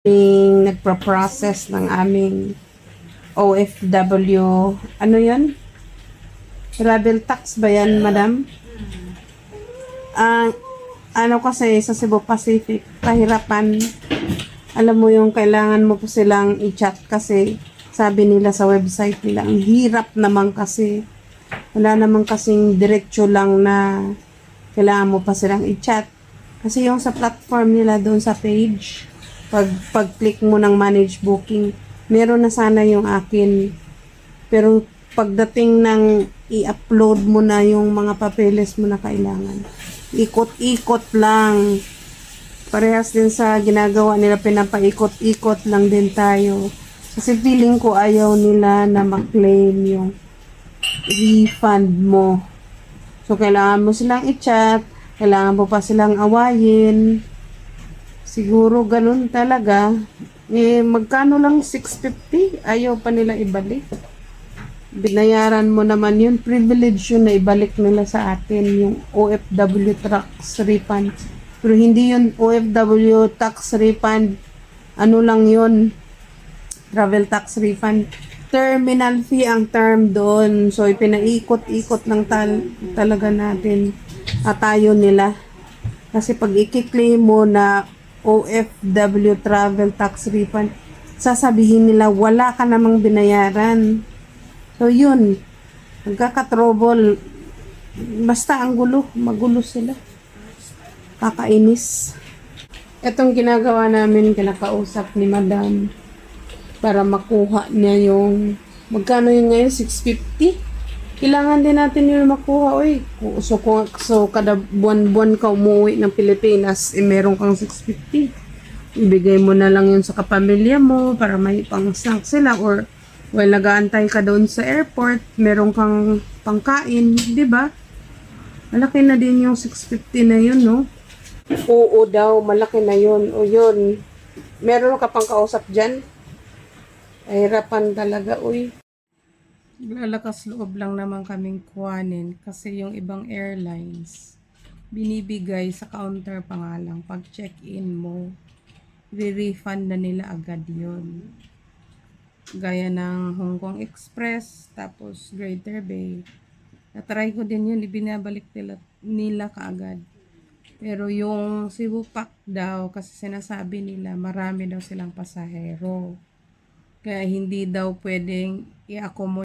nagpa-process ng aming OFW, ano yan? Travel tax ba yan, madam? Ano kasi sa Cebu Pacific, pahirapan. Alam mo yung kailangan mo po silang i-chat kasi sabi nila sa website nila, ang hirap naman kasi. Wala naman kasing diretsyo lang na kailangan mo pa silang i-chat. Kasi yung sa platform nila doon sa page, pag-click mo ng manage booking, meron na sana yung akin. Pero pagdating ng i-upload mo na yung mga papeles mo na kailangan, ikot-ikot lang. Parehas din sa ginagawa nila, pinapaikot-ikot lang din tayo. Kasi feeling ko ayaw nila na ma-claim yung refund mo. So, kailangan mo silang i-chat, kailangan mo pa silang awayin. Siguro ganun talaga. Magkano lang 650? Ayaw pa nila ibalik. Binayaran mo naman yun. Privilege yun na ibalik nila sa atin yung OFW tax refund. Pero hindi yun OFW tax refund. Ano lang yun? Travel tax refund. Terminal fee ang term doon. So, ipinaikot-ikot ng talaga natin tayo nila. Kasi pag i-claim mo na OFW travel tax refund, sasabihin nila wala ka namang binayaran. So, yun. Nagkaka-trouble. Basta ang gulo. Magulo sila. Kakainis. Itong ginagawa namin, kinakausap ni madam para makuha niya yung magkano yun ngayon? 650? Kailangan din natin yung makuha. Oy. So kada buwan-buwan ka umuwi ng Pilipinas, meron kang 650. Ibigay mo na lang yun sa kapamilya mo para may pang-snack sila, or while nag-aantay ka doon sa airport, meron kang pangkain, di ba? Malaki na din yung 650 na yun, no? Oo daw, malaki na yun. O yun, meron ka pang kausap dyan? Ahirapan talaga, uy. Lalakas loob lang naman kaming kuhanin kasi yung ibang airlines, binibigay sa counter pa nga lang. Pag check-in mo, re-refund na nila agad yun. Gaya ng Hong Kong Express, tapos Greater Bay. Natry ko din yun, ibinabalik nila kaagad. Pero yung Cebu Pac daw, kasi sinasabi nila marami daw silang pasahero. Kaya hindi daw pwedeng i-accommodate